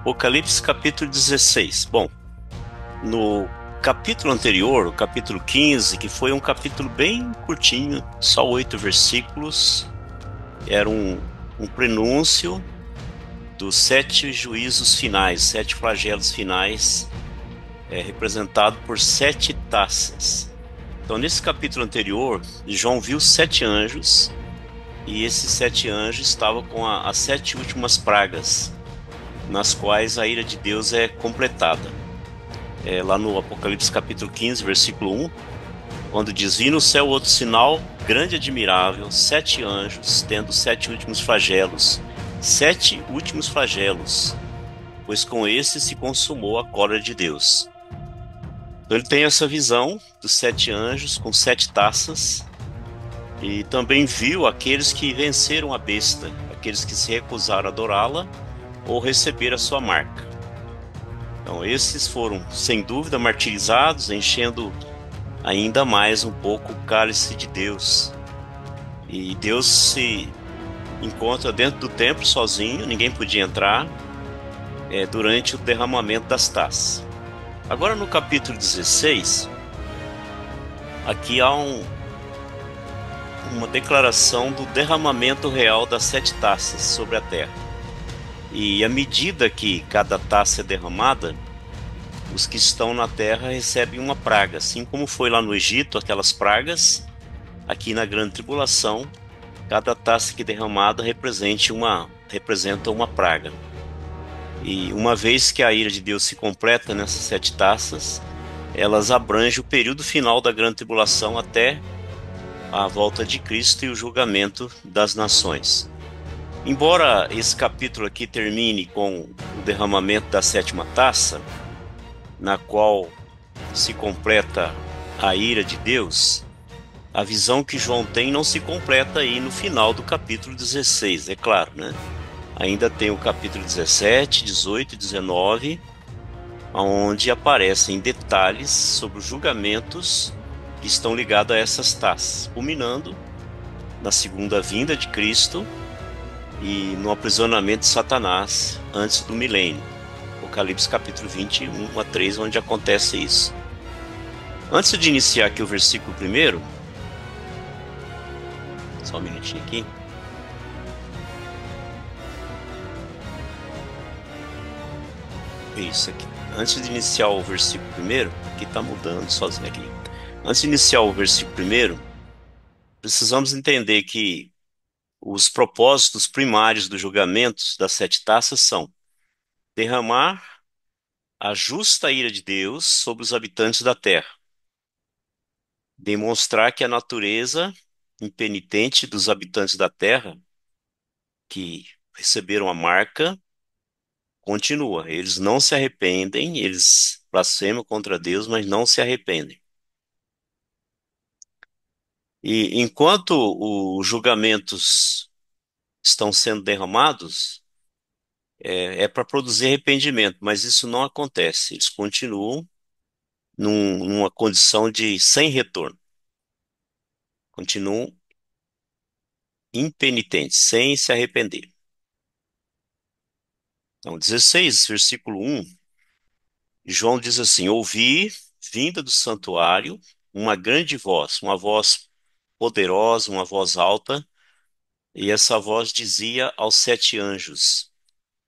Apocalipse capítulo 16. Bom, no capítulo anterior, o capítulo 15, que foi um capítulo bem curtinho, só 8 versículos, era um prenúncio dos 7 juízos finais, 7 flagelos finais, representado por 7 taças. Então, nesse capítulo anterior, João viu 7 anjos, e esses 7 anjos estavam com as 7 últimas pragas, nas quais a ira de Deus é completada. Lá no Apocalipse capítulo 15, versículo 1, quando diz: "Vi no céu outro sinal grande e admirável, 7 anjos, tendo 7 últimos flagelos, 7 últimos flagelos, pois com esse se consumou a cólera de Deus." Então ele tem essa visão dos 7 anjos com 7 taças, e também viu aqueles que venceram a besta, aqueles que se recusaram a adorá-la ou receber a sua marca. Então esses foram, sem dúvida, martirizados, enchendo ainda mais um pouco o cálice de Deus. E Deus se encontra dentro do templo sozinho, ninguém podia entrar, durante o derramamento das taças. Agora no capítulo 16, aqui há uma declaração do derramamento real das 7 taças sobre a terra. E à medida que cada taça é derramada, os que estão na terra recebem uma praga, assim como foi lá no Egito, aquelas pragas. Aqui na grande tribulação, cada taça que derramada representa uma praga. E uma vez que a ira de Deus se completa nessas 7 taças, elas abrangem o período final da grande tribulação até a volta de Cristo e o julgamento das nações. Embora esse capítulo aqui termine com o derramamento da 7ª taça, na qual se completa a ira de Deus, a visão que João tem não se completa aí no final do capítulo 16, é claro, né? Ainda tem o capítulo 17, 18 e 19, onde aparecem detalhes sobre os julgamentos que estão ligados a essas taças, culminando na segunda vinda de Cristo e no aprisionamento de Satanás antes do milênio. Apocalipse capítulo 21 a 3, onde acontece isso. Antes de iniciar aqui o versículo primeiro, só um minutinho aqui. Isso aqui. Antes de iniciar o versículo primeiro, aqui está mudando sozinho aqui. Antes de iniciar o versículo primeiro, precisamos entender que os propósitos primários dos julgamentos das 7 taças são derramar a justa ira de Deus sobre os habitantes da terra, demonstrar que a natureza impenitente dos habitantes da terra, que receberam a marca, continua. Eles não se arrependem, eles blasfemam contra Deus, mas não se arrependem. E enquanto os julgamentos estão sendo derramados, é para produzir arrependimento, mas isso não acontece. Eles continuam numa condição de sem retorno. Continuam impenitentes, sem se arrepender. Então, 16, versículo 1, João diz assim: "Ouvi, vinda do santuário, uma grande voz, uma voz poderosa, uma voz alta, e essa voz dizia aos 7 anjos: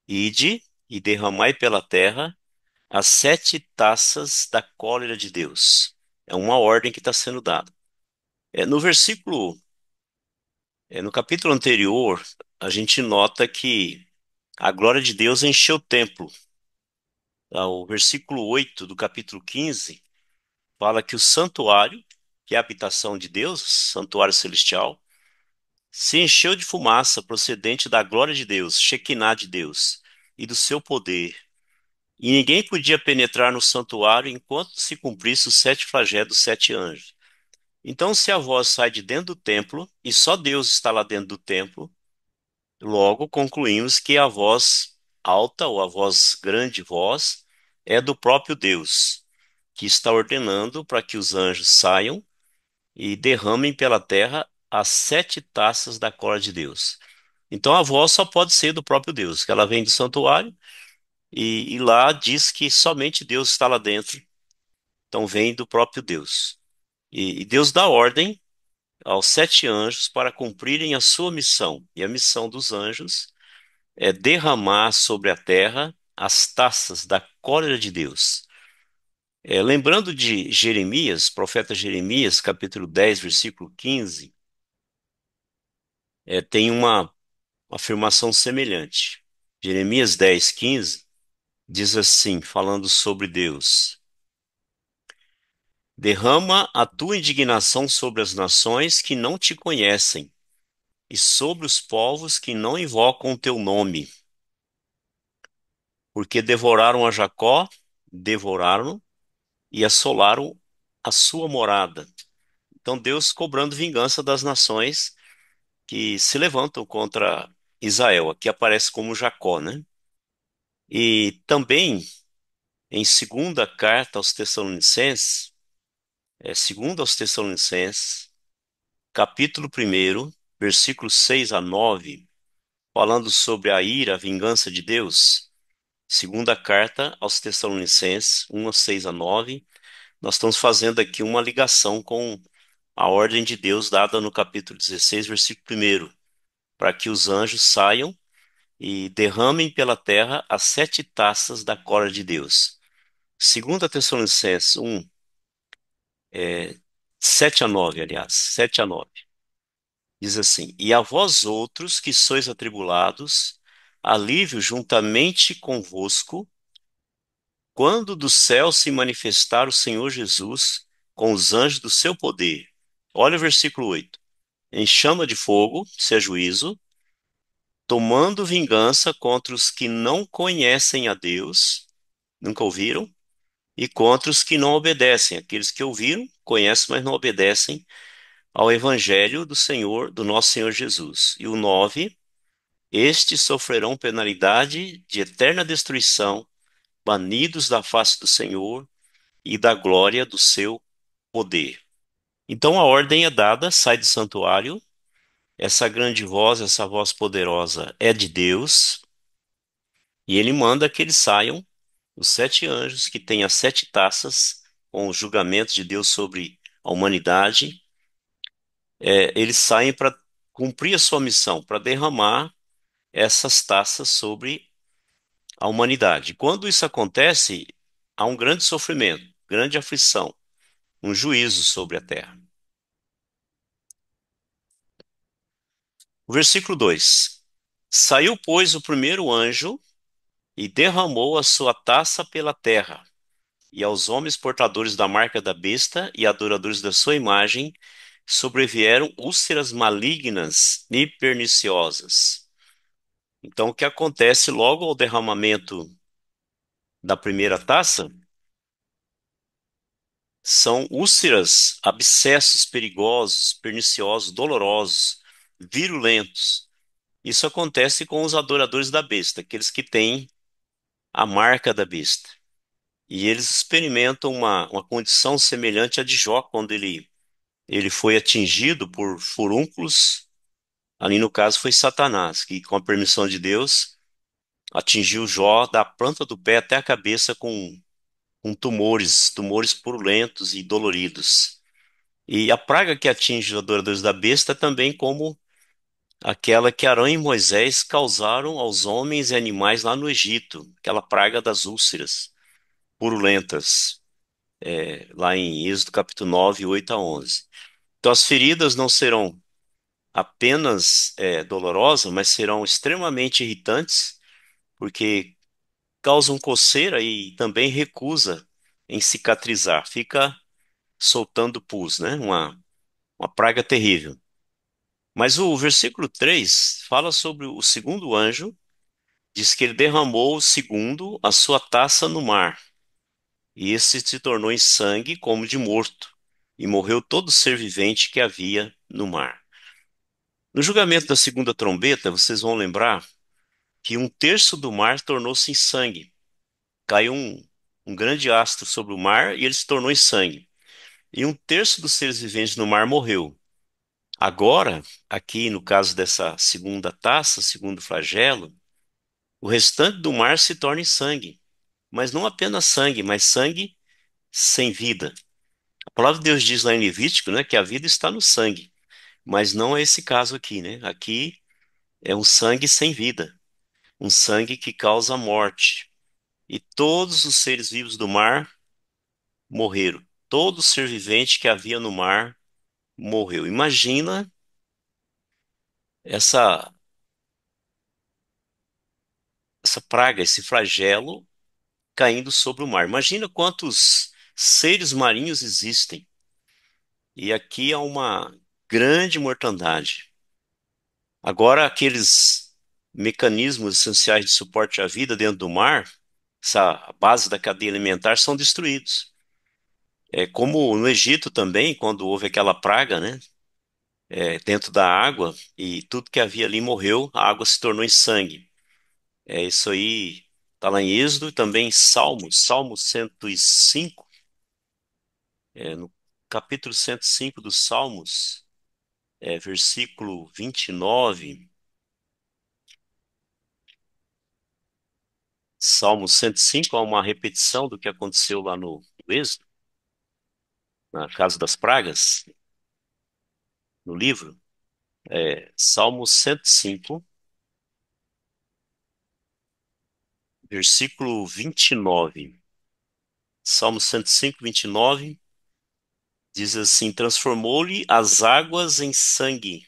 Ide e derramai pela terra as 7 taças da cólera de Deus." É uma ordem que está sendo dada. No versículo, no capítulo anterior, a gente nota que a glória de Deus encheu o templo. O versículo 8 do capítulo 15 fala que o santuário, que é a habitação de Deus, santuário celestial, se encheu de fumaça procedente da glória de Deus, Shekinah de Deus, e do seu poder. E ninguém podia penetrar no santuário enquanto se cumprisse os 7 flagelos dos 7 anjos. Então, se a voz sai de dentro do templo, e só Deus está lá dentro do templo, logo concluímos que a voz alta, ou a voz grande voz, é do próprio Deus, que está ordenando para que os anjos saiam e derramem pela terra as 7 taças da cólera de Deus. Então a voz só pode ser do próprio Deus, que ela vem do santuário, e lá diz que somente Deus está lá dentro, então vem do próprio Deus. E Deus dá ordem aos 7 anjos para cumprirem a sua missão. E a missão dos anjos é derramar sobre a terra as taças da cólera de Deus. Lembrando de Jeremias, profeta Jeremias, capítulo 10, versículo 15, tem uma afirmação semelhante. Jeremias 10, 15 diz assim, falando sobre Deus: derrama a tua indignação sobre as nações que não te conhecem e sobre os povos que não invocam o teu nome, porque devoraram a Jacó, devoraram e assolaram a sua morada. Então Deus cobrando vingança das nações que se levantam contra Israel. Aqui aparece como Jacó, né? E também em segunda carta aos Tessalonicenses, segunda aos Tessalonicenses, capítulo 1, versículos 6 a 9, falando sobre a ira, a vingança de Deus. Segunda carta aos Tessalonicenses, 1 6 a 9, nós estamos fazendo aqui uma ligação com a ordem de Deus dada no capítulo 16, versículo 1, para que os anjos saiam e derramem pela terra as 7 taças da cólera de Deus. Segunda Tessalonicenses 1, 7 a 9, aliás, 7 a 9. Diz assim: e a vós outros que sois atribulados, alívio juntamente convosco, quando do céu se manifestar o Senhor Jesus com os anjos do seu poder. Olha o versículo 8. Em chama de fogo, se é juízo, tomando vingança contra os que não conhecem a Deus, nunca ouviram, e contra os que não obedecem, aqueles que ouviram, conhecem, mas não obedecem ao evangelho do Senhor, do nosso Senhor Jesus. E o 9, estes sofrerão penalidade de eterna destruição, banidos da face do Senhor e da glória do seu poder. Então a ordem é dada, sai do santuário, essa grande voz, essa voz poderosa é de Deus, e ele manda que eles saiam, os 7 anjos que têm as 7 taças, com os julgamentos de Deus sobre a humanidade, eles saem para cumprir a sua missão, para derramar essas taças sobre a humanidade. Quando isso acontece, há um grande sofrimento, grande aflição, um juízo sobre a terra. O versículo 2: saiu, pois, o primeiro anjo e derramou a sua taça pela terra, e aos homens portadores da marca da besta e adoradores da sua imagem sobrevieram úlceras malignas e perniciosas. Então, o que acontece logo ao derramamento da primeira taça são úlceras, abscessos perigosos, perniciosos, dolorosos, virulentos. Isso acontece com os adoradores da besta, aqueles que têm a marca da besta. E eles experimentam uma condição semelhante à de Jó, quando ele foi atingido por furúnculos. Ali no caso foi Satanás, que com a permissão de Deus atingiu Jó da planta do pé até a cabeça com tumores purulentos e doloridos. E a praga que atinge os adoradores da besta é também como aquela que Arão e Moisés causaram aos homens e animais lá no Egito, aquela praga das úlceras purulentas, lá em Êxodo capítulo 9, 8 a 11. Então as feridas não serão apenas dolorosas, mas serão extremamente irritantes, porque causam coceira e também recusa em cicatrizar, fica soltando pus, né? Uma praga terrível. Mas o versículo 3 fala sobre o segundo anjo, diz que ele derramou o segundo a sua taça no mar, e esse se tornou em sangue como de morto, e morreu todo ser vivente que havia no mar. No julgamento da segunda trombeta, vocês vão lembrar que um terço do mar tornou-se em sangue. Caiu um grande astro sobre o mar e ele se tornou em sangue. E um terço dos seres viventes no mar morreu. Agora, aqui no caso dessa segunda taça, segundo flagelo, O restante do mar se torna em sangue, mas não apenas sangue, mas sangue sem vida. A palavra de Deus diz lá em Levítico, né, que a vida está no sangue, mas não é esse caso aqui, né? Aqui é um sangue sem vida, um sangue que causa morte. E todos os seres vivos do mar morreram. Todo ser vivente que havia no mar morreu. Imagina essa essa praga, esse flagelo caindo sobre o mar. Imagina quantos seres marinhos existem. E aqui há uma grande mortandade. Agora, aqueles mecanismos essenciais de suporte à vida dentro do mar, essa base da cadeia alimentar, são destruídos. É como no Egito também, quando houve aquela praga, né? Dentro da água, e tudo que havia ali morreu, a água se tornou em sangue. Isso aí está lá em Êxodo e também em Salmos, Salmo 105, no capítulo 105 dos Salmos, versículo 29. Salmo 105 é uma repetição do que aconteceu lá no Êxodo, na casa das pragas, no livro. Salmo 105, versículo 29. Salmo 105, 29 diz assim: Transformou-lhe as águas em sangue,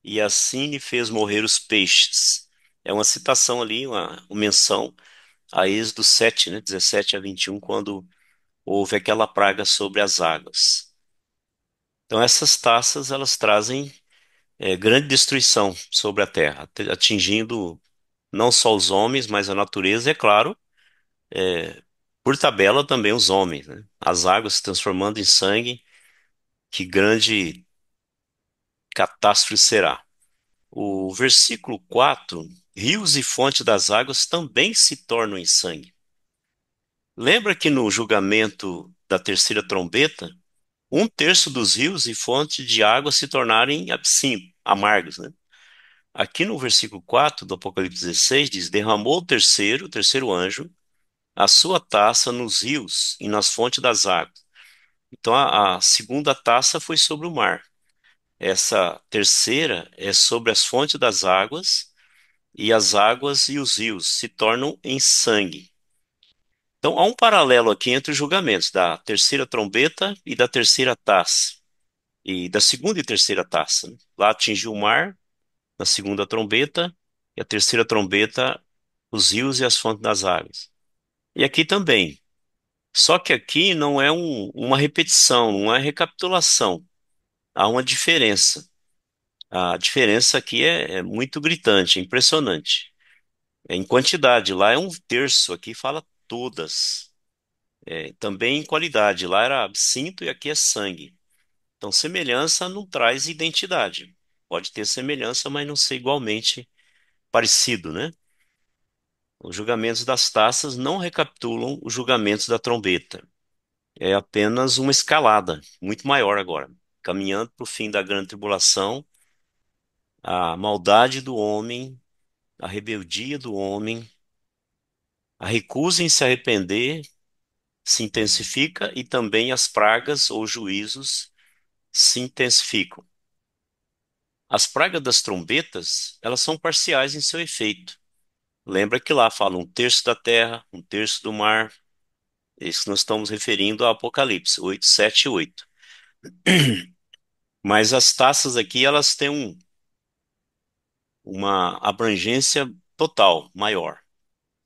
e assim lhe fez morrer os peixes. É uma citação ali, uma menção a Êxodo 7, né, 17 a 21, quando houve aquela praga sobre as águas. Então essas taças, elas trazem grande destruição sobre a terra, atingindo não só os homens, mas a natureza, e, é claro, por tabela também os homens, né? As águas se transformando em sangue, que grande catástrofe será. O versículo 4: rios e fontes das águas também se tornam em sangue. Lembra que no julgamento da terceira trombeta, um terço dos rios e fontes de água se tornarem absinto, amargos, né? Aqui no versículo 4 do Apocalipse 16 diz: derramou o terceiro anjo, a sua taça nos rios e nas fontes das águas. Então a segunda taça foi sobre o mar. Essa terceira é sobre as fontes das águas, e as águas e os rios se tornam em sangue. Então há um paralelo aqui entre os julgamentos da terceira trombeta e da terceira taça, e da segunda e terceira taça, né? Lá atingiu o mar, na segunda trombeta, e a terceira trombeta, os rios e as fontes das águas. E aqui também. Só que aqui não é uma repetição, não é recapitulação. Há uma diferença. A diferença aqui é muito gritante, é impressionante. Em quantidade, lá é um terço, aqui fala todas. Também em qualidade, lá era absinto e aqui é sangue. Então, semelhança não traz identidade. Pode ter semelhança, mas não ser igualmente parecido, né? Os julgamentos das taças não recapitulam os julgamentos da trombeta. É apenas uma escalada, muito maior agora, caminhando para o fim da grande tribulação, a maldade do homem, a rebeldia do homem, a recusa em se arrepender se intensifica e também as pragas ou juízos se intensificam. As pragas das trombetas, elas são parciais em seu efeito. Lembra que lá fala um terço da terra, um terço do mar. Isso nós estamos referindo ao Apocalipse 8, 7 e 8. Mas as taças aqui, elas têm uma abrangência total, maior.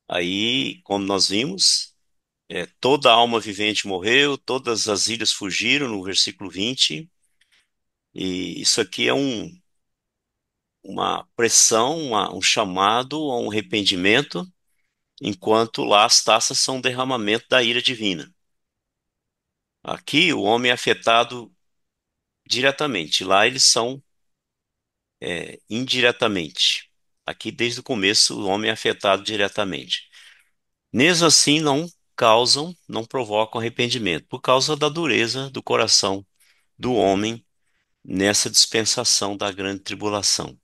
Aí, como nós vimos, toda alma vivente morreu, todas as ilhas fugiram, no versículo 20. E isso aqui é uma pressão, um chamado a um arrependimento, enquanto lá as taças são um derramamento da ira divina. Aqui o homem é afetado diretamente, lá eles são indiretamente. Aqui desde o começo o homem é afetado diretamente. Mesmo assim não causam, não provocam arrependimento, por causa da dureza do coração do homem nessa dispensação da grande tribulação.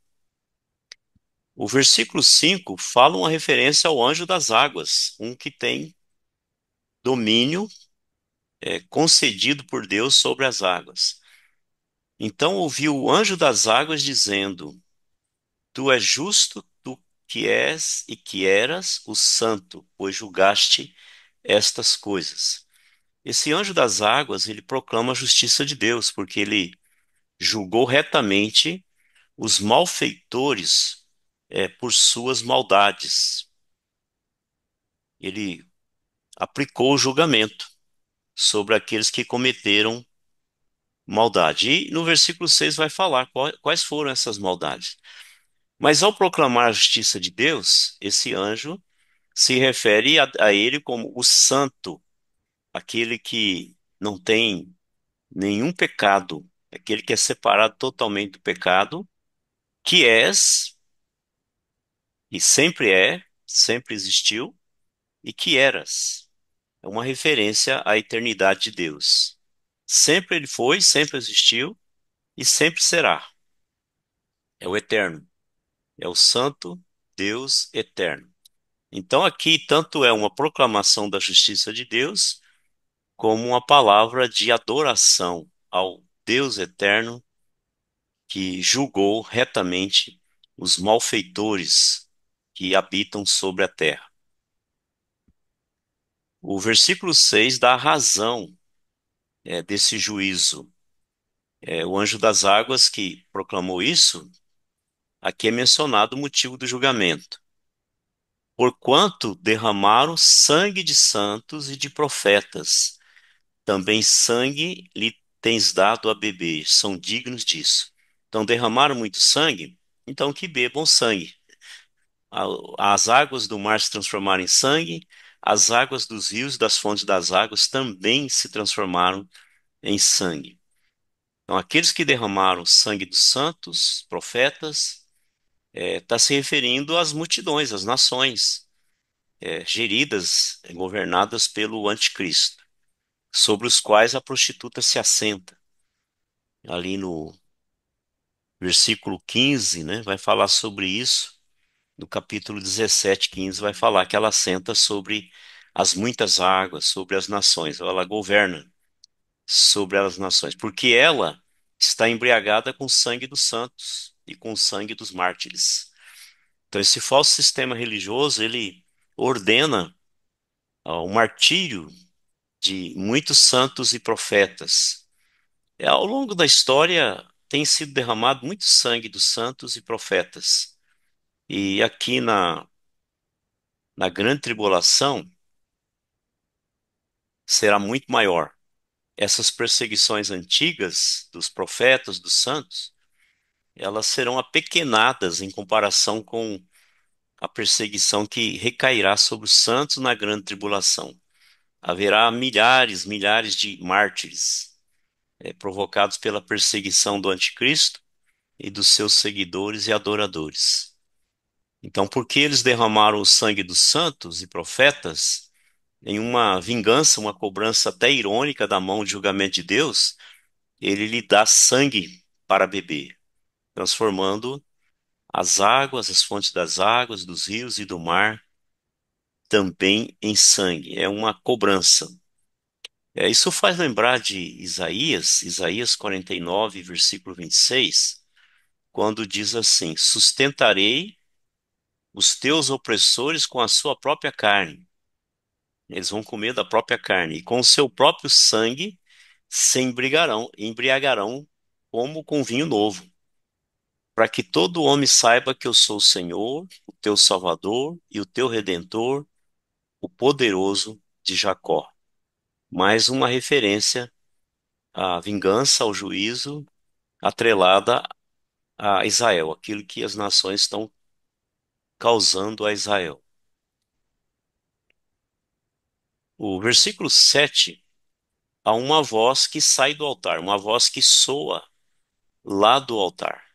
O versículo 5 fala uma referência ao anjo das águas, um que tem domínio concedido por Deus sobre as águas. Então ouviu o anjo das águas dizendo: Tu és justo, tu que és e que eras o santo, pois julgaste estas coisas. Esse anjo das águas, ele proclama a justiça de Deus, porque ele julgou retamente os malfeitores por suas maldades. Ele aplicou o julgamento sobre aqueles que cometeram maldade. E no versículo 6 vai falar quais foram essas maldades. Mas ao proclamar a justiça de Deus, esse anjo se refere a ele como o santo, aquele que não tem nenhum pecado, aquele que é separado totalmente do pecado, que és, e sempre existiu, e que eras. É uma referência à eternidade de Deus. Sempre ele foi, sempre existiu e sempre será. É o eterno, é o santo Deus eterno. Então aqui tanto é uma proclamação da justiça de Deus, como uma palavra de adoração ao Deus eterno que julgou retamente os malfeitores que habitam sobre a terra. O versículo 6 dá a razão desse juízo. O anjo das águas que proclamou isso, aqui é mencionado o motivo do julgamento. Porquanto derramaram sangue de santos e de profetas, também sangue lhe tens dado a beber, são dignos disso. Então derramaram muito sangue, então que bebam sangue. As águas do mar se transformaram em sangue, as águas dos rios e das fontes das águas também se transformaram em sangue. Então, aqueles que derramaram o sangue dos santos, profetas, está se referindo às multidões, às nações, geridas, governadas pelo anticristo, sobre os quais a prostituta se assenta. Ali no versículo 15, né, vai falar sobre isso. No capítulo 17, 15, vai falar que ela assenta sobre as muitas águas, sobre as nações. Ela governa sobre as nações, porque ela está embriagada com o sangue dos santos e com o sangue dos mártires. Então, esse falso sistema religioso, ele ordena o martírio de muitos santos e profetas. Ao longo da história, tem sido derramado muito sangue dos santos e profetas. E aqui na grande tribulação, será muito maior. Essas perseguições antigas dos profetas, dos santos, elas serão apequenadas em comparação com a perseguição que recairá sobre os santos na grande tribulação. Haverá milhares, milhares de mártires, provocados pela perseguição do anticristo e dos seus seguidores e adoradores. Então, porque eles derramaram o sangue dos santos e profetas, em uma vingança, uma cobrança até irônica da mão de julgamento de Deus, ele lhe dá sangue para beber, transformando as águas, as fontes das águas, dos rios e do mar, também em sangue. É uma cobrança. Isso faz lembrar de Isaías 49, versículo 26, quando diz assim: Sustentarei os teus opressores com a sua própria carne. Eles vão comer da própria carne, e com o seu próprio sangue se embriagarão como com vinho novo, para que todo homem saiba que eu sou o Senhor, o teu Salvador e o teu Redentor, o poderoso de Jacó. Mais uma referência à vingança, ao juízo, atrelada a Israel, aquilo que as nações estão causando a Israel. O versículo 7, há uma voz que sai do altar, uma voz que soa lá do altar.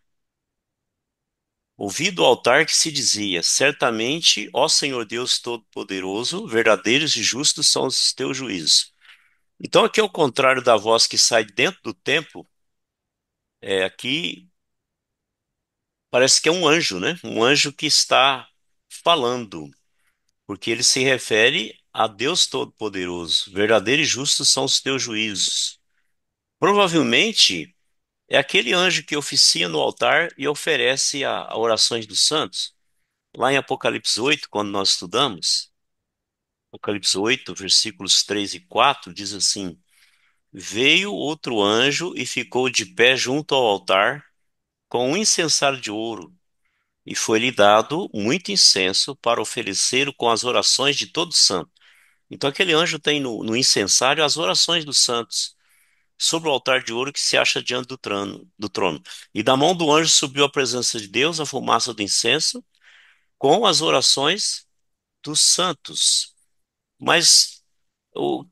Ouvi do altar que se dizia: Certamente, ó Senhor Deus Todo-Poderoso, verdadeiros e justos são os teus juízos. Então, aqui ao contrário da voz que sai dentro do templo, aqui parece que é um anjo, né? Um anjo que está falando, porque ele se refere a Deus Todo-Poderoso. Verdadeiro e justo são os teus juízos. Provavelmente é aquele anjo que oficia no altar e oferece a orações dos santos. Lá em Apocalipse 8, quando nós estudamos, Apocalipse 8, versículos 3 e 4, diz assim: Veio outro anjo e ficou de pé junto ao altar com um incensário de ouro, e foi-lhe dado muito incenso para oferecer com as orações de todo santo. Então aquele anjo tem no incensário as orações dos santos sobre o altar de ouro que se acha diante do trono. E da mão do anjo subiu à presença de Deus a fumaça do incenso com as orações dos santos. Mas o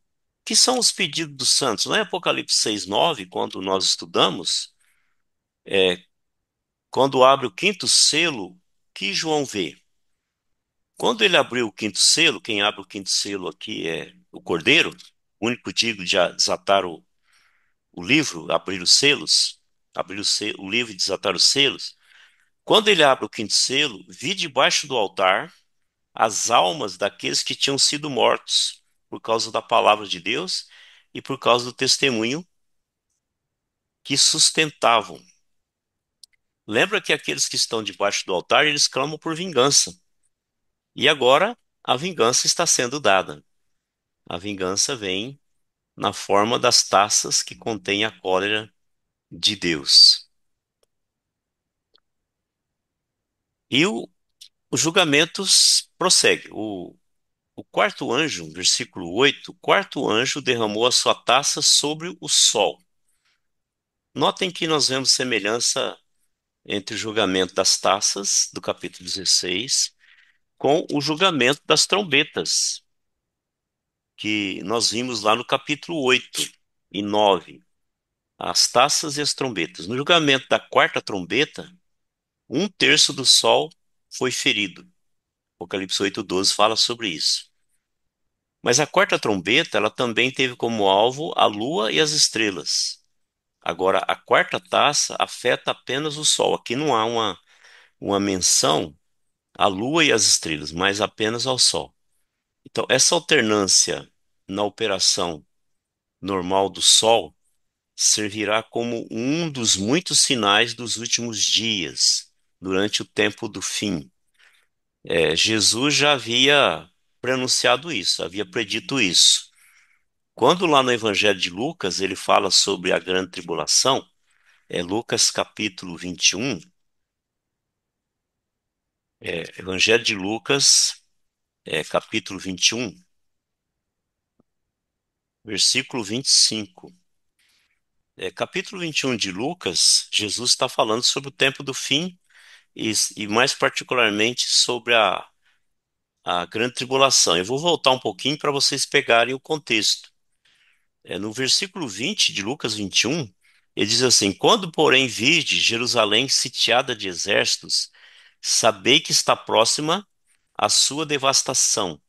que são os pedidos dos santos? Lá em Apocalipse 6:9, quando nós estudamos, quando abre o quinto selo, que João vê? Quando ele abriu o quinto selo, quem abre o quinto selo aqui é o Cordeiro, o único digno de desatar o livro, abrir os selos, abrir o livro e desatar os selos. Quando ele abre o quinto selo, vi debaixo do altar as almas daqueles que tinham sido mortos por causa da palavra de Deus e por causa do testemunho que sustentavam. Lembra que aqueles que estão debaixo do altar, eles clamam por vingança. E agora a vingança está sendo dada. A vingança vem na forma das taças que contêm a cólera de Deus. E os julgamentos prosseguem. O quarto anjo, versículo 8, o quarto anjo derramou a sua taça sobre o sol. Notem que nós vemos semelhança entre o julgamento das taças, do capítulo 16, com o julgamento das trombetas, que nós vimos lá no capítulo 8 e 9, as taças e as trombetas. No julgamento da quarta trombeta, um terço do sol foi ferido. Apocalipse 8:12 fala sobre isso. Mas a quarta trombeta, ela também teve como alvo a lua e as estrelas. Agora, a quarta taça afeta apenas o sol. Aqui não há uma menção à lua e às estrelas, mas apenas ao sol. Então, essa alternância na operação normal do sol servirá como um dos muitos sinais dos últimos dias, durante o tempo do fim. Jesus já havia pronunciado isso, havia predito isso. Quando lá no Evangelho de Lucas ele fala sobre a grande tribulação, Lucas capítulo 21, Evangelho de Lucas, capítulo 21, versículo 25. Capítulo 21 de Lucas, Jesus está falando sobre o tempo do fim e mais particularmente sobre a grande tribulação. Eu vou voltar um pouquinho para vocês pegarem o contexto. No versículo 20 de Lucas 21, ele diz assim: Quando, porém, virdes Jerusalém sitiada de exércitos, sabei que está próxima a sua devastação.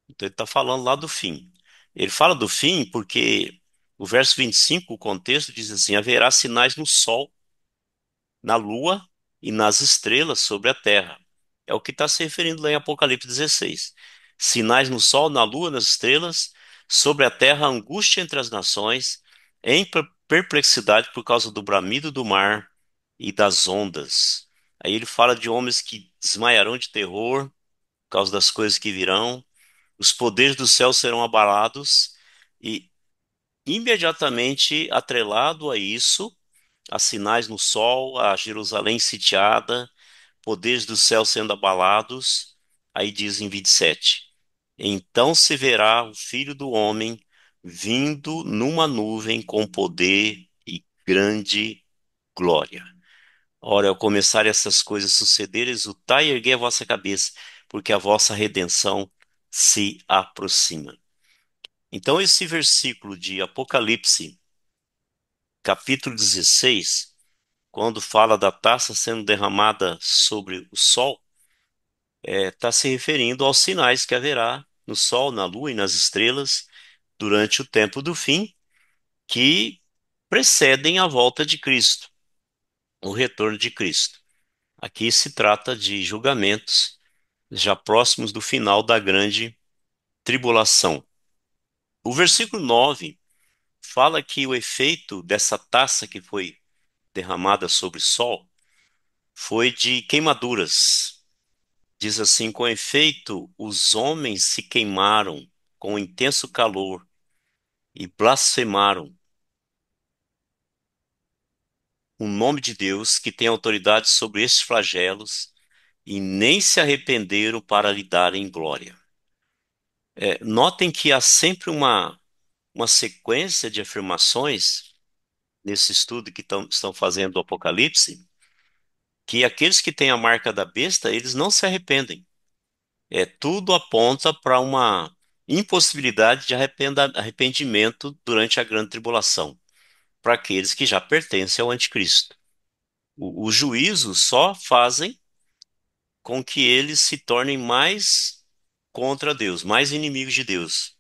Então ele está falando lá do fim. Ele fala do fim porque o verso 25, o contexto diz assim: haverá sinais no sol, na lua e nas estrelas sobre a terra. É o que está se referindo lá em Apocalipse 16. Sinais no sol, na lua, nas estrelas, sobre a terra, angústia entre as nações, em perplexidade por causa do bramido do mar e das ondas. Aí ele fala de homens que desmaiarão de terror por causa das coisas que virão, os poderes do céu serão abalados, e imediatamente atrelado a isso, há sinais no sol, a Jerusalém sitiada, poderes do céu sendo abalados. Aí diz em 27, então se verá o Filho do Homem vindo numa nuvem com poder e grande glória. Ora, ao começar essas coisas sucederem, exultai e erguei a vossa cabeça, porque a vossa redenção se aproxima. Então, esse versículo de Apocalipse, capítulo 16, quando fala da taça sendo derramada sobre o sol, está se referindo aos sinais que haverá no sol, na lua e nas estrelas durante o tempo do fim, que precedem a volta de Cristo, o retorno de Cristo. Aqui se trata de julgamentos já próximos do final da grande tribulação. O versículo 9 fala que o efeito dessa taça que foi derramada sobre o sol foi de queimaduras. Diz assim: com efeito, os homens se queimaram com intenso calor e blasfemaram o nome de Deus, que tem autoridade sobre estes flagelos, e nem se arrependeram para lhe darem glória. Notem que há sempre uma sequência de afirmações nesse estudo que estão fazendo do Apocalipse, que aqueles que têm a marca da besta, eles não se arrependem. Tudo aponta para uma impossibilidade de arrependimento durante a grande tribulação, para aqueles que já pertencem ao anticristo. Os juízos só fazem com que eles se tornem mais contra Deus, mais inimigos de Deus.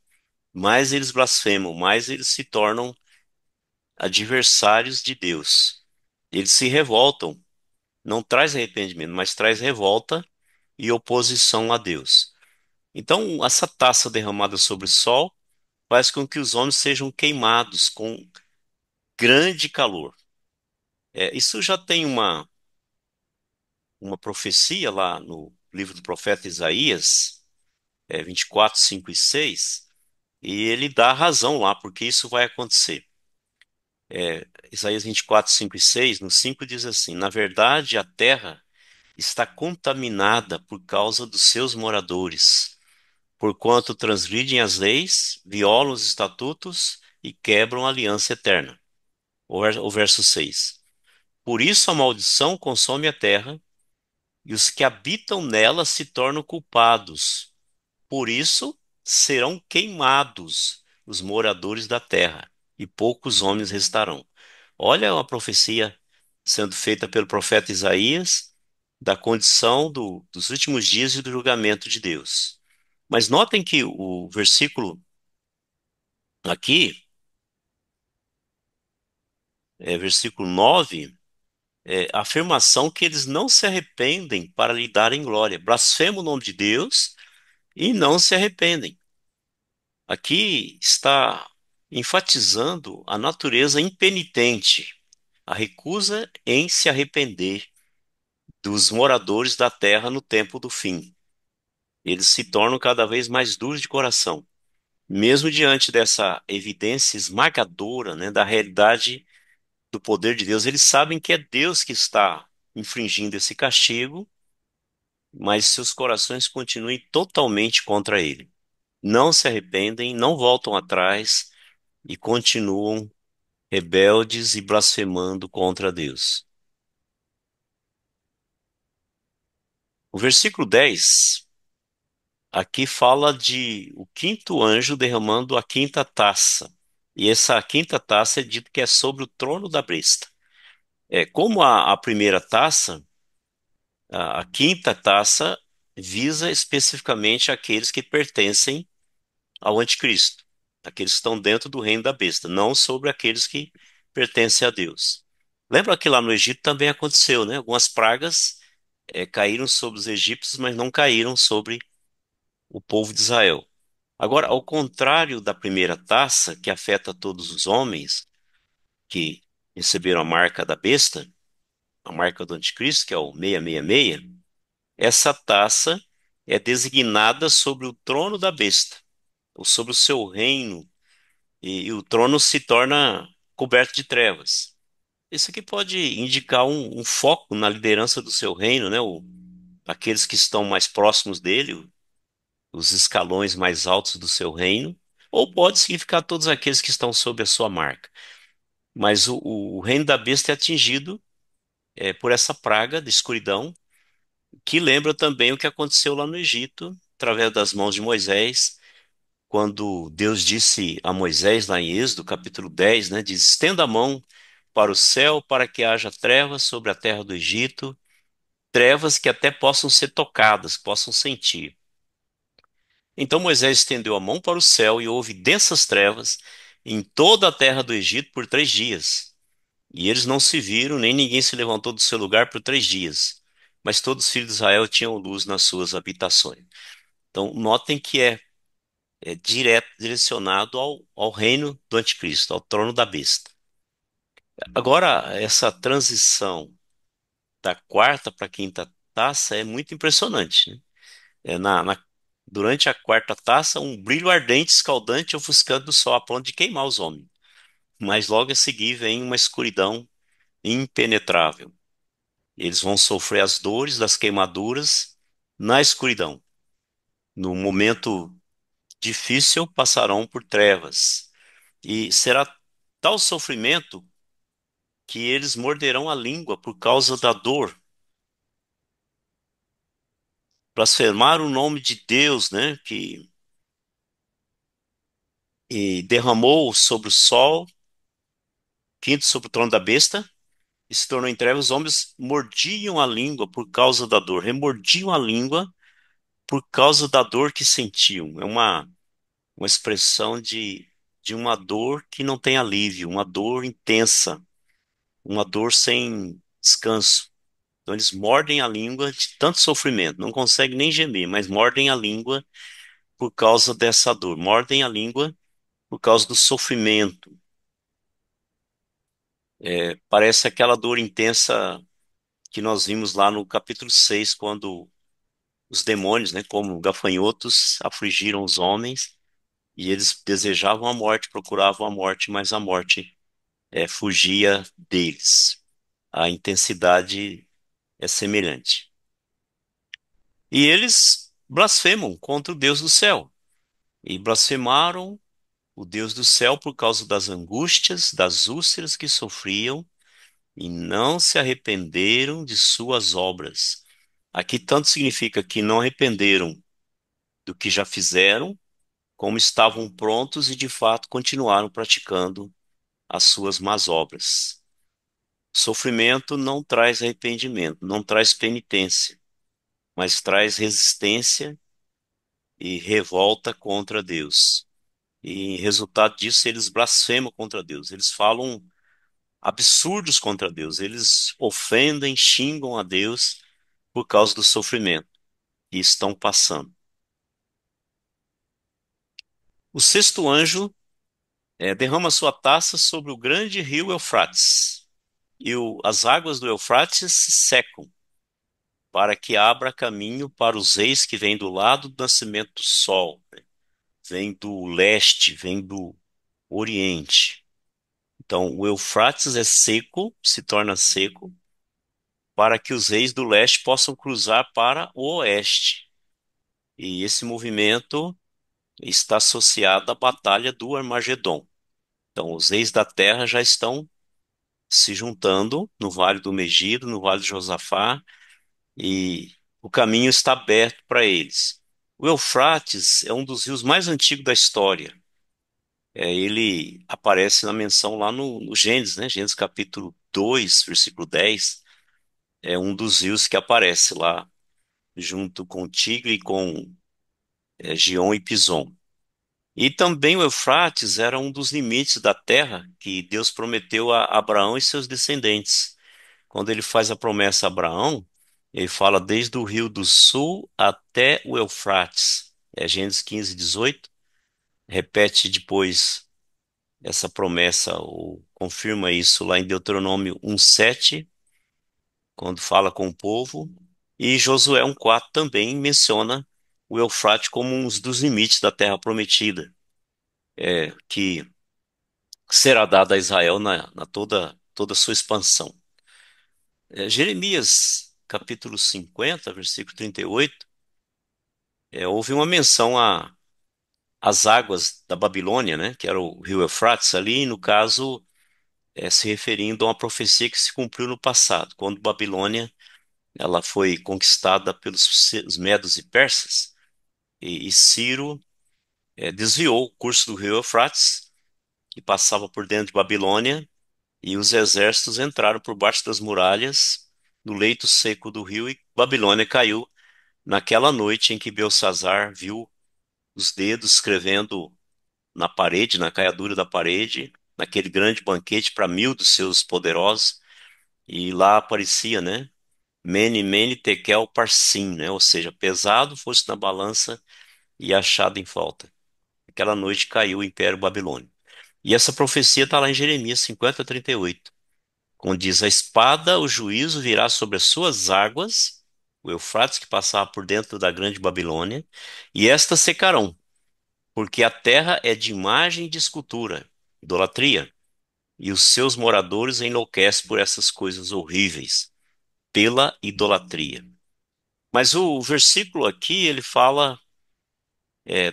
Mais eles blasfemam, mais eles se tornam adversários de Deus. Eles se revoltam. Não traz arrependimento, mas traz revolta e oposição a Deus. Então, essa taça derramada sobre o sol faz com que os homens sejam queimados com grande calor. Isso já tem uma profecia lá no livro do profeta Isaías, 24, 5 e 6, e ele dá razão lá, porque isso vai acontecer. Isaías 24, 5 e 6, no 5 diz assim: na verdade, a terra está contaminada por causa dos seus moradores, porquanto transgridem as leis, violam os estatutos e quebram a aliança eterna. O verso 6. Por isso a maldição consome a terra, e os que habitam nela se tornam culpados. Por isso serão queimados os moradores da terra, e poucos homens restarão. Olha a profecia sendo feita pelo profeta Isaías da condição dos últimos dias e do julgamento de Deus. Mas notem que o versículo aqui, versículo 9, a afirmação que eles não se arrependem para lhe darem glória. Blasfemam o nome de Deus e não se arrependem. Aqui está enfatizando a natureza impenitente, a recusa em se arrepender dos moradores da terra no tempo do fim. Eles se tornam cada vez mais duros de coração. Mesmo diante dessa evidência esmagadora, né, da realidade do poder de Deus, eles sabem que é Deus que está infringindo esse castigo, mas seus corações continuem totalmente contra ele. Não se arrependem, não voltam atrás e continuam rebeldes e blasfemando contra Deus. O versículo 10 aqui fala de o quinto anjo derramando a quinta taça. E essa quinta taça é dito que é sobre o trono da besta. Como a primeira taça, a quinta taça visa especificamente aqueles que pertencem ao anticristo, aqueles que estão dentro do reino da besta, não sobre aqueles que pertencem a Deus. Lembra que lá no Egito também aconteceu, né? Algumas pragas caíram sobre os egípcios, mas não caíram sobre o povo de Israel. Agora, ao contrário da primeira taça, que afeta todos os homens que receberam a marca da besta, a marca do anticristo, que é o 666, essa taça é designada sobre o trono da besta, ou sobre o seu reino, e o trono se torna coberto de trevas. Isso aqui pode indicar um foco na liderança do seu reino, né? Aqueles que estão mais próximos dele, os escalões mais altos do seu reino, ou pode significar todos aqueles que estão sob a sua marca. Mas o reino da besta é atingido por essa praga de escuridão, que lembra também o que aconteceu lá no Egito, através das mãos de Moisés, quando Deus disse a Moisés, lá em Êxodo, capítulo 10, né, diz: estenda a mão para o céu para que haja trevas sobre a terra do Egito, trevas que até possam ser tocadas, possam sentir. Então Moisés estendeu a mão para o céu e houve densas trevas em toda a terra do Egito por 3 dias. E eles não se viram, nem ninguém se levantou do seu lugar por 3 dias. mas todos os filhos de Israel tinham luz nas suas habitações. Então, notem que é direto, direcionado ao reino do anticristo, ao trono da besta. Agora, essa transição da quarta para a quinta taça é muito impressionante, né? É durante a quarta taça, um brilho ardente, escaldante, ofuscando o sol, a ponto de queimar os homens. Mas logo a seguir vem uma escuridão impenetrável. Eles vão sofrer as dores das queimaduras na escuridão. No momento difícil, passarão por trevas. E será tal sofrimento que eles morderão a língua por causa da dor. Blasfemar o nome de Deus, né? Que e derramou sobre o sol, quinto sobre o trono da besta, e se tornou em trevas. Os homens mordiam a língua por causa da dor, remordiam a língua por causa da dor que sentiam. É uma expressão de uma dor que não tem alívio, uma dor intensa, uma dor sem descanso. Então eles mordem a língua de tanto sofrimento, não conseguem nem gemer, mas mordem a língua por causa dessa dor, mordem a língua por causa do sofrimento. Parece aquela dor intensa que nós vimos lá no capítulo 6, quando os demônios, né, como gafanhotos, afligiram os homens e eles desejavam a morte, procuravam a morte, mas a morte fugia deles. A intensidade é semelhante. E eles blasfemam contra o Deus do céu. E blasfemaram o Deus do céu por causa das angústias, das úlceras que sofriam, e não se arrependeram de suas obras. Aqui tanto significa que não arrependeram do que já fizeram, como estavam prontos e de fato continuaram praticando as suas más obras. Sofrimento não traz arrependimento, não traz penitência, mas traz resistência e revolta contra Deus. E em resultado disso, eles blasfemam contra Deus, eles falam absurdos contra Deus, eles ofendem, xingam a Deus por causa do sofrimento que estão passando. O sexto anjo derrama sua taça sobre o grande rio Eufrates, e as águas do Eufrates se secam, para que abra caminho para os reis que vêm do lado do nascimento do sol, né? Vêm do leste, vêm do oriente. Então, o Eufrates é seco, se torna seco, para que os reis do leste possam cruzar para o oeste. E esse movimento está associado à batalha do Armagedon. Então, os reis da terra já estão se juntando no Vale do Megido, no Vale de Josafá, e o caminho está aberto para eles. O Eufrates é um dos rios mais antigos da história. Ele aparece na menção lá no Gênesis, né? Gênesis capítulo 2, versículo 10. É um dos rios que aparece lá, junto com Tigre e com Gion e Pison. E também o Eufrates era um dos limites da terra que Deus prometeu a Abraão e seus descendentes. Quando ele faz a promessa a Abraão, ele fala desde o rio do sul até o Eufrates. É Gênesis 15, 18. Repete depois essa promessa, ou confirma isso lá em Deuteronômio 1:7, quando fala com o povo. E Josué 1:4 também menciona o Eufrates como um dos limites da terra prometida, que será dada a Israel na toda a sua expansão. Jeremias, capítulo 50, versículo 38, houve uma menção às águas da Babilônia, né, que era o rio Eufrates ali, no caso, se referindo a uma profecia que se cumpriu no passado, quando Babilônia ela foi conquistada pelos os medos e persas, e Ciro desviou o curso do rio Eufrates, que passava por dentro de Babilônia, e os exércitos entraram por baixo das muralhas, no leito seco do rio, e Babilônia caiu naquela noite em que Belsazar viu os dedos escrevendo na parede, na caiadura da parede, naquele grande banquete para 1.000 dos seus poderosos, e lá aparecia, né, Mene, mene, tekel, parsim, né? Ou seja, pesado fosse na balança e achado em falta. Aquela noite caiu o Império Babilônico. E essa profecia está lá em Jeremias 50:38, quando diz: a espada, o juízo virá sobre as suas águas, o Eufrates que passava por dentro da grande Babilônia, e estas secarão, porque a terra é de imagem e de escultura, idolatria, e os seus moradores enlouquecem por essas coisas horríveis, pela idolatria. Mas o versículo aqui, ele fala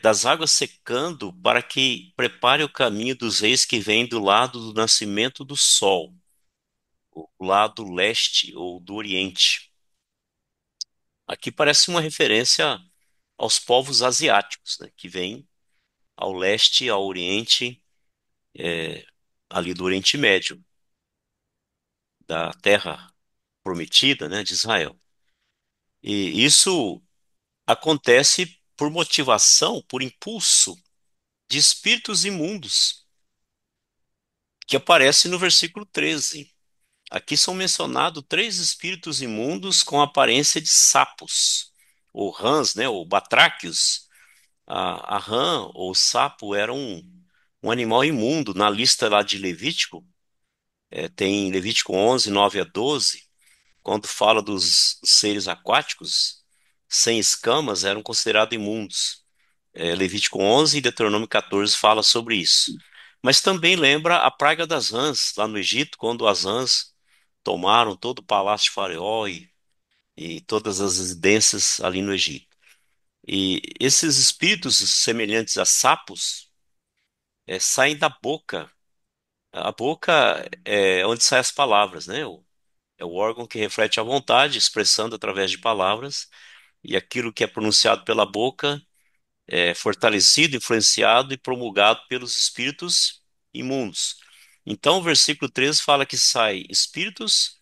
das águas secando para que prepare o caminho dos reis que vêm do lado do nascimento do sol, o lado leste ou do oriente. Aqui parece uma referência aos povos asiáticos, né, que vêm ao leste e ao oriente, ali do Oriente Médio, da terra prometida, né, de Israel. E isso acontece por motivação, por impulso de espíritos imundos, que aparece no versículo 13. Aqui são mencionados três espíritos imundos com aparência de sapos, ou rãs, né, ou batráquios. A rã ou sapo era um animal imundo. Na lista lá de Levítico, tem Levítico 11, 9 a 12, quando fala dos seres aquáticos, sem escamas eram considerados imundos. Levítico 11 e Deuteronômio 14 fala sobre isso. Mas também lembra a praga das rãs, lá no Egito, quando as rãs tomaram todo o palácio de Faraó e todas as residências ali no Egito. E esses espíritos semelhantes a sapos saem da boca. A boca é onde saem as palavras, né? É o órgão que reflete a vontade, expressando através de palavras, e aquilo que é pronunciado pela boca é fortalecido, influenciado e promulgado pelos espíritos imundos. Então, o versículo 13 fala que sai espíritos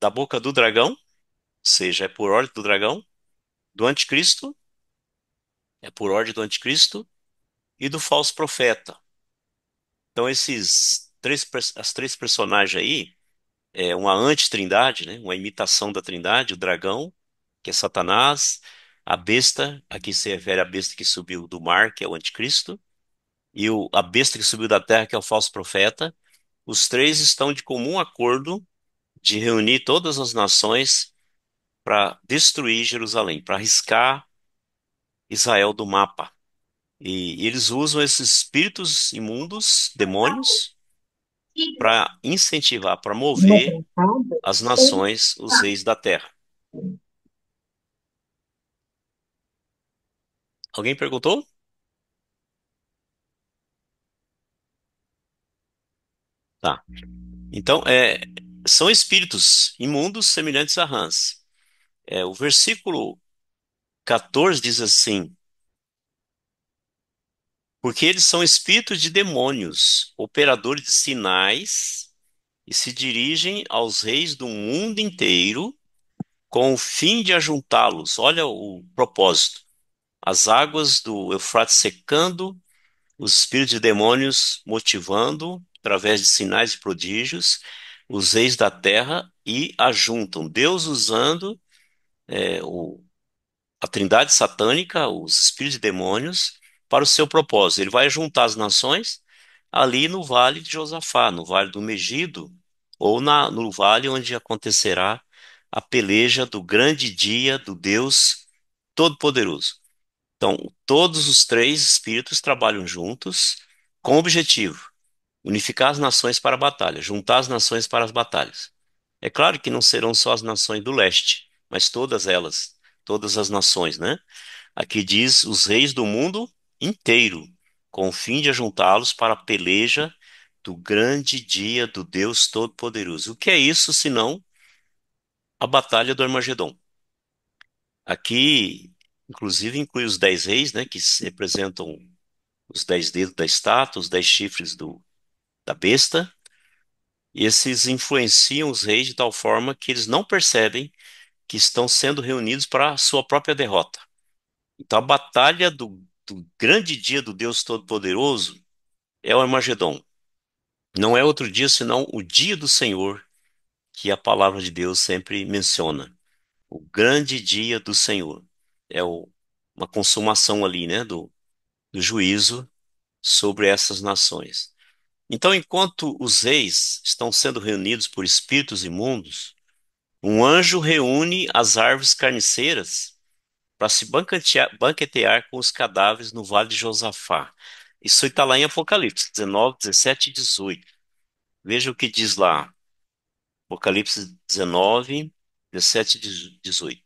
da boca do dragão, ou seja, é por ordem do dragão, do anticristo, é por ordem do anticristo, e do falso profeta. Então, as três personagens aí, é uma antitrindade, né? Uma imitação da trindade, o dragão, que é Satanás, a besta, aqui se refere à besta que subiu do mar, que é o anticristo, e a besta que subiu da terra, que é o falso profeta. Os três estão de comum acordo de reunir todas as nações para destruir Jerusalém, para arriscar Israel do mapa. E eles usam esses espíritos imundos, demônios, para incentivar, para mover as nações, os reis da terra. Alguém perguntou? Tá. Então, são espíritos imundos semelhantes a rãs. O versículo 14 diz assim: porque eles são espíritos de demônios, operadores de sinais, e se dirigem aos reis do mundo inteiro com o fim de ajuntá-los. Olha o propósito. As águas do Eufrates secando, os espíritos de demônios motivando, através de sinais e prodígios, os reis da terra e ajuntam. Deus usando a trindade satânica, os espíritos de demônios, para o seu propósito. Ele vai juntar as nações ali no vale de Josafá, no vale do Megido, ou no vale onde acontecerá a peleja do grande dia do Deus Todo-Poderoso. Então, todos os três espíritos trabalham juntos com o objetivo: unificar as nações para a batalha, juntar as nações para as batalhas. É claro que não serão só as nações do leste, mas todas elas, todas as nações, né? Aqui diz os reis do mundo inteiro, com o fim de ajuntá-los para a peleja do grande dia do Deus Todo-Poderoso. O que é isso, senão a batalha do Armagedon? Aqui, inclusive, inclui os 10 reis, né, que representam os 10 dedos da estátua, os 10 chifres da besta, e esses influenciam os reis de tal forma que eles não percebem que estão sendo reunidos para a sua própria derrota. Então, a batalha do grande dia do Deus Todo-Poderoso é o Armagedon. Não é outro dia senão o dia do Senhor, que a palavra de Deus sempre menciona. O grande dia do Senhor. É uma consumação ali, né, do juízo sobre essas nações. Então, enquanto os reis estão sendo reunidos por espíritos imundos, um anjo reúne as árvores carniceiras para se banquetear com os cadáveres no vale de Josafá. Isso está lá em Apocalipse 19, 17 e 18. Veja o que diz lá. Apocalipse 19, 17 e 18.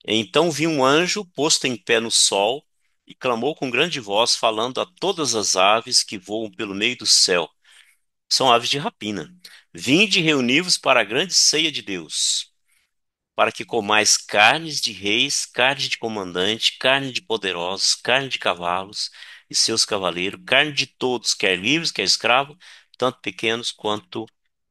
Então vi um anjo posto em pé no sol e clamou com grande voz, falando a todas as aves que voam pelo meio do céu. São aves de rapina. Vinde e reuni-vos para a grande ceia de Deus, para que comais carnes de reis, carne de comandante, carne de poderosos, carne de cavalos e seus cavaleiros, carne de todos, quer livres, quer escravos, tanto pequenos quanto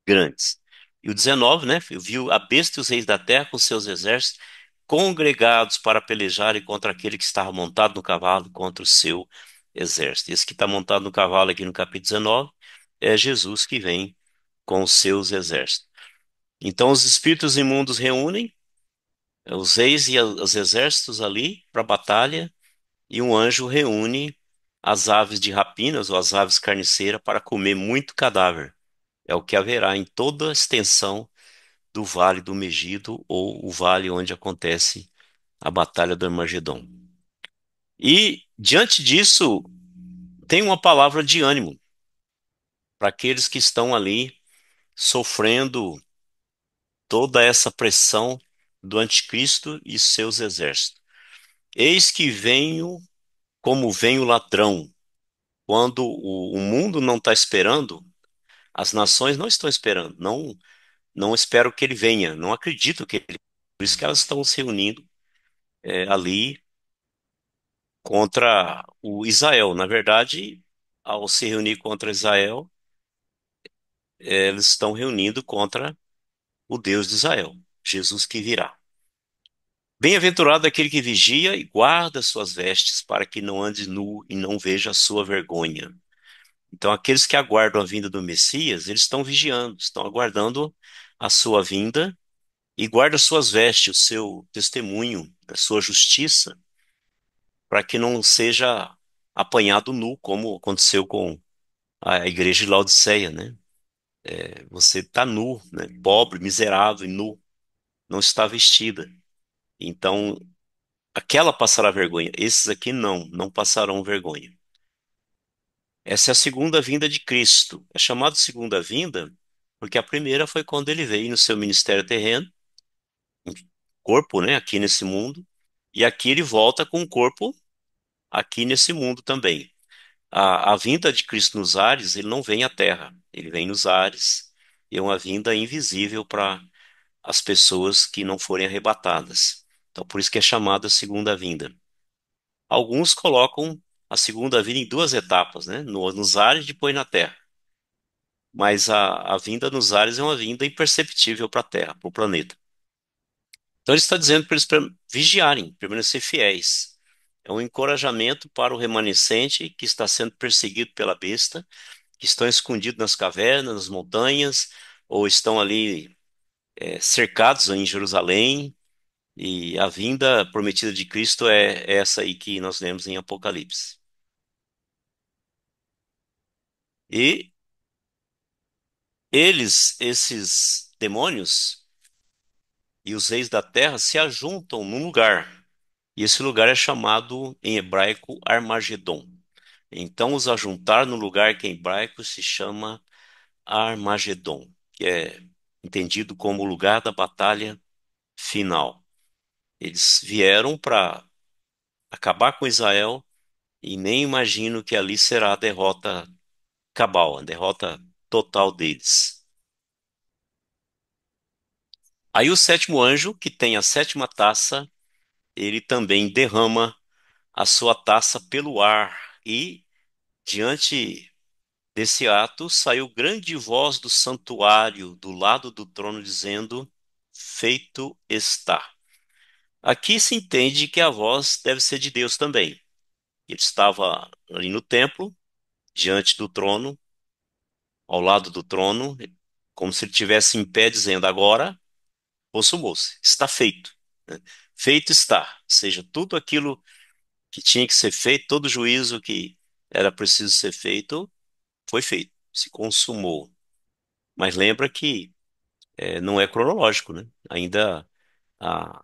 grandes. E o 19, né? Viu a besta e os reis da terra com seus exércitos congregados para pelejarem contra aquele que estava montado no cavalo, contra o seu exército. Esse que está montado no cavalo aqui no capítulo 19 é Jesus que vem com os seus exércitos. Então os espíritos imundos reúnem os reis e os exércitos ali para a batalha, e um anjo reúne as aves de rapinas ou as aves carniceiras para comer muito cadáver. É o que haverá em toda a extensão do Vale do Megido, ou o vale onde acontece a Batalha do Armagedon. E, diante disso, tem uma palavra de ânimo para aqueles que estão ali sofrendo toda essa pressão do anticristo e seus exércitos. Eis que venho como vem o ladrão. Quando o mundo não está esperando, as nações não estão esperando, não esperam que ele venha, não acreditam que ele. Por isso que elas estão se reunindo ali contra o Israel. Na verdade, ao se reunir contra Israel, eles estão reunindo contra o Deus de Israel, Jesus que virá. Bem-aventurado aquele que vigia e guarda suas vestes, para que não ande nu e não veja a sua vergonha. Então, aqueles que aguardam a vinda do Messias, eles estão vigiando, estão aguardando a sua vinda e guardam suas vestes, o seu testemunho, a sua justiça, para que não seja apanhado nu, como aconteceu com a igreja de Laodiceia, né? Você está nu, né? Pobre, miserável e nu, não está vestida. Então, aquela passará vergonha. Esses aqui não passarão vergonha. Essa é a segunda vinda de Cristo. É chamado segunda vinda porque a primeira foi quando ele veio no seu ministério terreno, um corpo, né, aqui nesse mundo, e aqui ele volta com um corpo aqui nesse mundo também. A vinda de Cristo nos ares, ele não vem à terra, ele vem nos ares, e é uma vinda invisível para as pessoas que não forem arrebatadas. Então, por isso que é chamada segunda vinda. Alguns colocam a segunda vinda em duas etapas, né? Nos ares e depois na terra. Mas a vinda nos ares é uma vinda imperceptível para a Terra, para o planeta. Então ele está dizendo para eles vigiarem, permanecer fiéis. É um encorajamento para o remanescente que está sendo perseguido pela besta, que estão escondidos nas cavernas, nas montanhas, ou estão ali cercados em Jerusalém. E a vinda prometida de Cristo é essa aí que nós lemos em Apocalipse. E esses demônios e os reis da terra se ajuntam num lugar. E esse lugar é chamado em hebraico Armagedon. Então, os ajuntar no lugar que em hebraico se chama Armagedon, que é entendido como o lugar da batalha final. Eles vieram para acabar com Israel e nem imagino que ali será a derrota cabal, a derrota total deles. Aí o sétimo anjo, que tem a sétima taça, ele também derrama a sua taça pelo ar, e diante desse ato saiu grande voz do santuário do lado do trono dizendo: Feito está. Aqui se entende que a voz deve ser de Deus também. Ele estava ali no templo, diante do trono, ao lado do trono, como se ele estivesse em pé dizendo: Agora consumou-se, está feito. Feito está. Ou seja, tudo aquilo que tinha que ser feito, todo juízo que era preciso ser feito, foi feito, se consumou. Mas lembra que não é cronológico, né? Ainda a-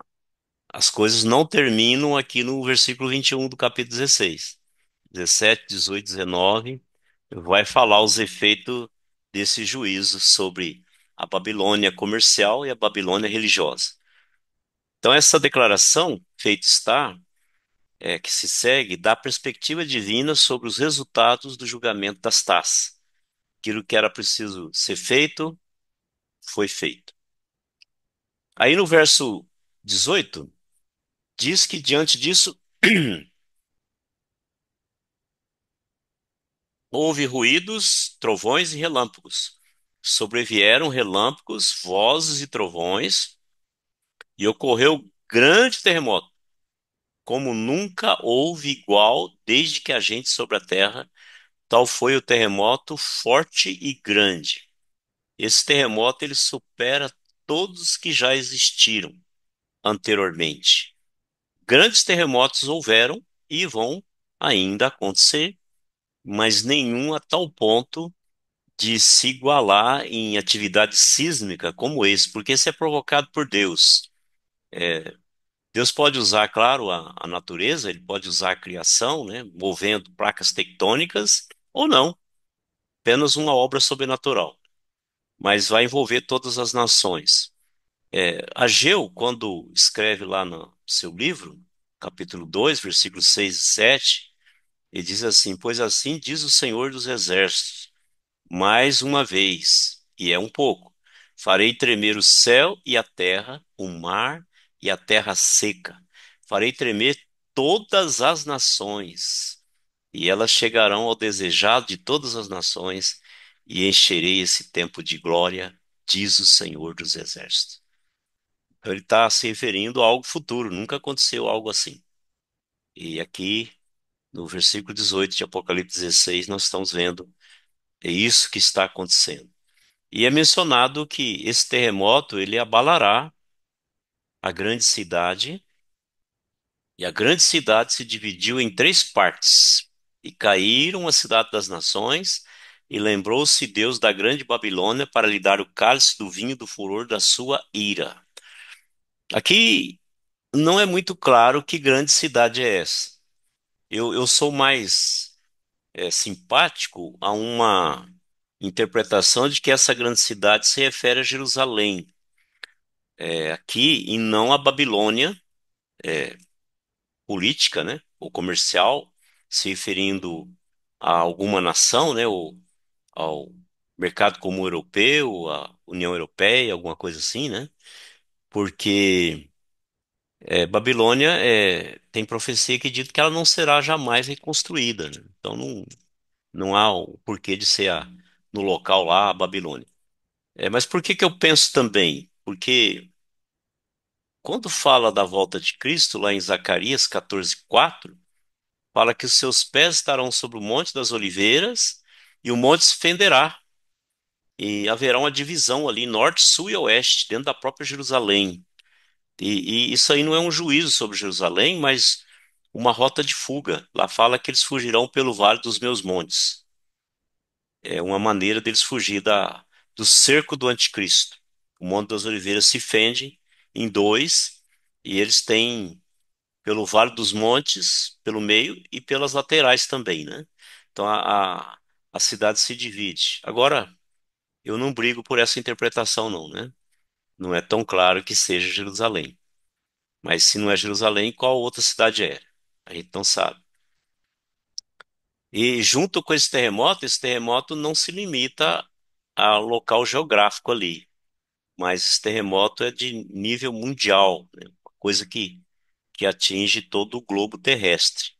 as coisas não terminam aqui no versículo 21 do capítulo 16. 17, 18, 19, vai falar os efeitos desse juízo sobre a Babilônia comercial e a Babilônia religiosa. Então, essa declaração, feito está, que se segue, dá perspectiva divina sobre os resultados do julgamento das taças. Aquilo que era preciso ser feito, foi feito. Aí no verso 18, diz que diante disso houve ruídos, trovões e relâmpagos. Sobrevieram relâmpagos, vozes e trovões, e ocorreu grande terremoto, como nunca houve igual desde que a gente sobre a terra. Tal foi o terremoto forte e grande. Esse terremoto ele supera todos que já existiram anteriormente. Grandes terremotos houveram e vão ainda acontecer, mas nenhum a tal ponto de se igualar em atividade sísmica como esse, porque esse é provocado por Deus. Deus pode usar, claro, a natureza, ele pode usar a criação, né, movendo placas tectônicas, ou não, apenas uma obra sobrenatural, mas vai envolver todas as nações. Ageu, quando escreve lá no seu livro, capítulo 2, versículos 6 e 7, ele diz assim: Pois assim diz o Senhor dos Exércitos, mais uma vez, e é um pouco, farei tremer o céu e a terra, o mar e a terra seca. Farei tremer todas as nações, e elas chegarão ao desejado de todas as nações, e encherei esse tempo de glória, diz o Senhor dos Exércitos. Então ele está se referindo a algo futuro, nunca aconteceu algo assim. E aqui, no versículo 18 de Apocalipse 16, nós estamos vendo, é isso que está acontecendo. E é mencionado que esse terremoto ele abalará a grande cidade, e a grande cidade se dividiu em três partes. E caíram a cidade das nações, e lembrou-se Deus da grande Babilônia para lhe dar o cálice do vinho do furor da sua ira. Aqui não é muito claro que grande cidade é essa. Eu sou mais simpático a uma interpretação de que essa grande cidade se refere a Jerusalém, aqui e não a Babilônia política, né, ou comercial, se referindo a alguma nação, né, ou ao mercado comum europeu, à União Europeia, alguma coisa assim, né? Porque Babilônia tem profecia que diz que ela não será jamais reconstruída, né? Então não há o porquê de ser no local lá a Babilônia. Mas por que que eu penso também? Porque quando fala da volta de Cristo, lá em Zacarias 14:4, fala que os seus pés estarão sobre o Monte das Oliveiras e o monte se fenderá. E haverá uma divisão ali, norte, sul e oeste, dentro da própria Jerusalém. E isso aí não é um juízo sobre Jerusalém, mas uma rota de fuga. Lá fala que eles fugirão pelo vale dos meus montes. É uma maneira deles fugir do cerco do anticristo. O Monte das Oliveiras se fende em dois e eles têm pelo Vale dos Montes, pelo meio e pelas laterais também, né? Então a cidade se divide. Agora, eu não brigo por essa interpretação não, né? Não é tão claro que seja Jerusalém. Mas se não é Jerusalém, qual outra cidade é? A gente não sabe. E junto com esse terremoto não se limita ao local geográfico ali, mas esse terremoto é de nível mundial, né? Uma coisa que atinge todo o globo terrestre.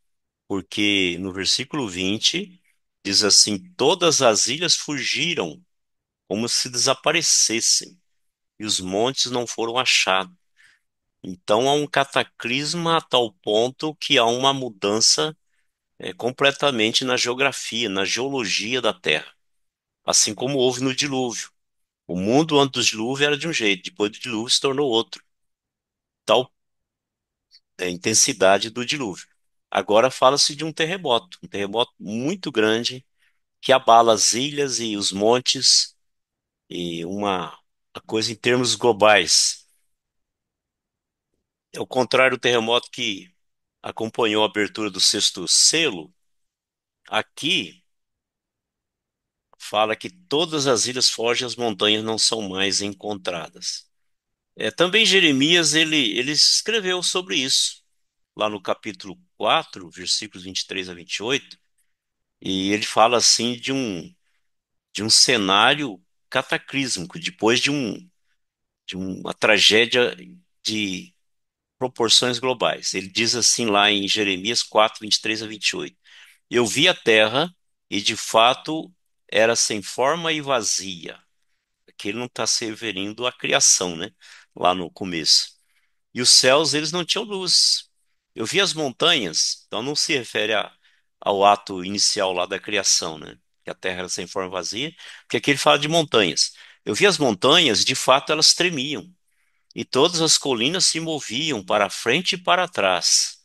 Porque no versículo 20 diz assim: Todas as ilhas fugiram como se desaparecessem, e os montes não foram achados. Então há um cataclisma a tal ponto que há uma mudança completamente na geografia, na geologia da Terra, assim como houve no dilúvio. O mundo antes do dilúvio era de um jeito, depois do dilúvio se tornou outro. Tal intensidade do dilúvio. Agora fala-se de um terremoto muito grande que abala as ilhas e os montes e uma coisa em termos globais. Ao contrário do terremoto que acompanhou a abertura do sexto selo, aqui fala que todas as ilhas fogem, as montanhas não são mais encontradas. Também Jeremias, ele escreveu sobre isso, lá no capítulo 4, versículos 23 a 28, e ele fala assim de um cenário cataclísmico, depois de uma tragédia de proporções globais. Ele diz assim lá em Jeremias 4, 23 a 28. Eu vi a terra e de fato era sem forma e vazia. Aqui ele não está se referindo à criação, né? Lá no começo. E os céus, eles não tinham luz. Eu vi as montanhas, então não se refere ao ato inicial lá da criação, né? Que a terra era sem forma e vazia, porque aqui ele fala de montanhas. Eu vi as montanhas, de fato elas tremiam, e todas as colinas se moviam para frente e para trás.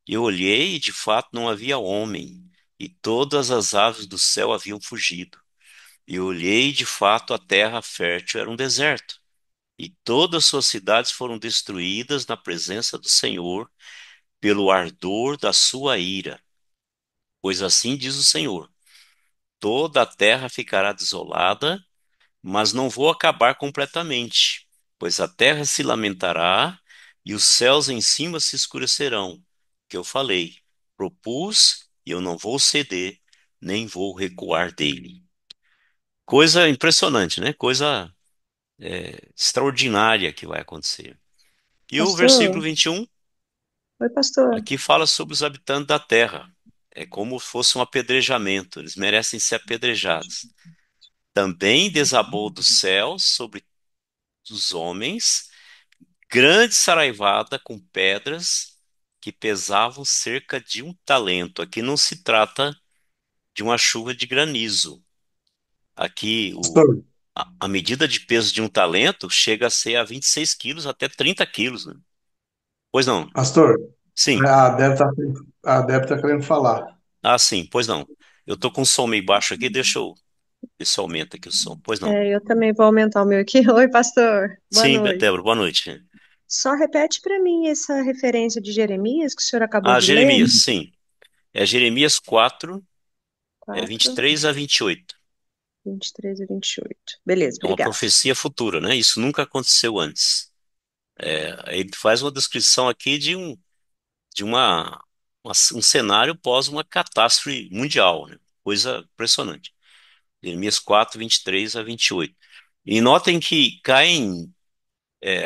Eu olhei e de fato não havia homem, e todas as aves do céu haviam fugido. Eu olhei e de fato a terra fértil era um deserto, e todas suas cidades foram destruídas na presença do Senhor, pelo ardor da sua ira. Pois assim diz o Senhor: toda a terra ficará desolada, mas não vou acabar completamente, pois a terra se lamentará e os céus em cima se escurecerão. Que eu falei, propus e eu não vou ceder, nem vou recuar dele. Coisa impressionante, né? Coisa extraordinária que vai acontecer. E o versículo Pastor, 21 oi, pastor. aqui fala sobre os habitantes da terra. É como se fosse um apedrejamento, eles merecem ser apedrejados. Também desabou do céu sobre os homens grande saraivada com pedras que pesavam cerca de um talento. Aqui não se trata de uma chuva de granizo. Aqui Pastor, a medida de peso de um talento chega a ser a 26 quilos até 30 quilos, né? Pois não? pastor, Sim. a Débora tá querendo falar. Ah, sim, pois não. Eu tô com o som meio baixo aqui, deixa eu ver se aumenta aqui o som. Pois não. Eu também vou aumentar o meu aqui. Oi, pastor. Boa Sim, noite. Débora, boa noite. Só repete para mim essa referência de Jeremias que o senhor acabou Ah, de ler. Jeremias, sim. É Jeremias 4, 4, 23 a 28. 23 e 28. Beleza, É uma obrigada. profecia futura, né? Isso nunca aconteceu antes. Ele faz uma descrição aqui um cenário pós uma catástrofe mundial, né? Coisa impressionante. Jeremias 4, 23 a 28. E notem que caem,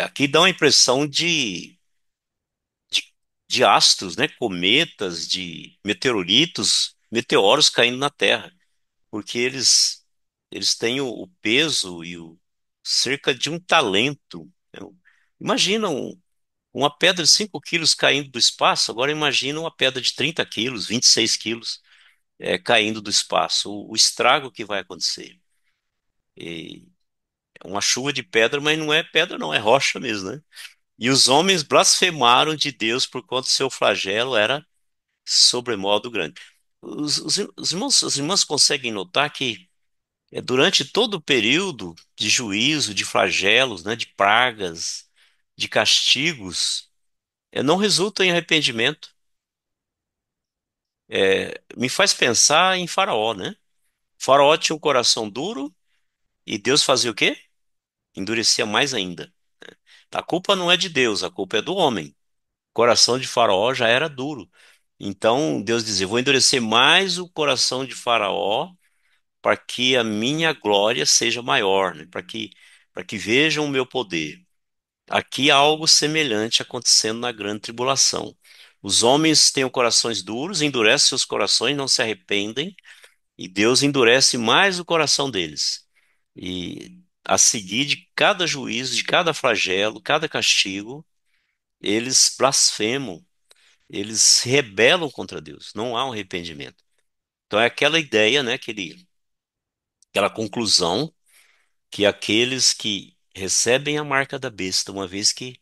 aqui dá uma impressão de, de astros, né? Cometas, de meteoritos, meteoros caindo na Terra, porque eles têm o peso e cerca de um talento, né? Imagina uma pedra de 5 quilos caindo do espaço, agora imagina uma pedra de 30 quilos, 26 quilos, caindo do espaço. O estrago que vai acontecer. E é uma chuva de pedra, mas não é pedra, não, é rocha mesmo, né? E os homens blasfemaram de Deus por conta do seu flagelo era sobremodo grande. Os irmãos conseguem notar que durante todo o período de juízo, de flagelos, né, de pragas, de castigos, não resulta em arrependimento. Me faz pensar em Faraó, né? Faraó tinha um coração duro e Deus fazia o quê? Endurecia mais ainda. A culpa não é de Deus, a culpa é do homem. O coração de Faraó já era duro. Então Deus dizia: vou endurecer mais o coração de Faraó para que a minha glória seja maior, né? Para que vejam o meu poder. Aqui há algo semelhante acontecendo na grande tribulação. Os homens têm os corações duros, endurecem seus corações, não se arrependem, e Deus endurece mais o coração deles. E a seguir de cada juízo, de cada flagelo, cada castigo, eles blasfemam, eles se rebelam contra Deus. Não há um arrependimento. Então é aquela ideia, né, aquela conclusão que aqueles que recebem a marca da besta, uma vez que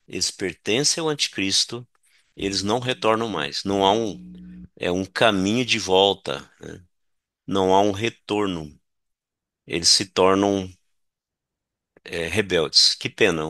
Eles pertencem ao anticristo, eles não retornam mais. Não há um caminho de volta, né? Não há um retorno. Eles se tornam rebeldes. Que pena.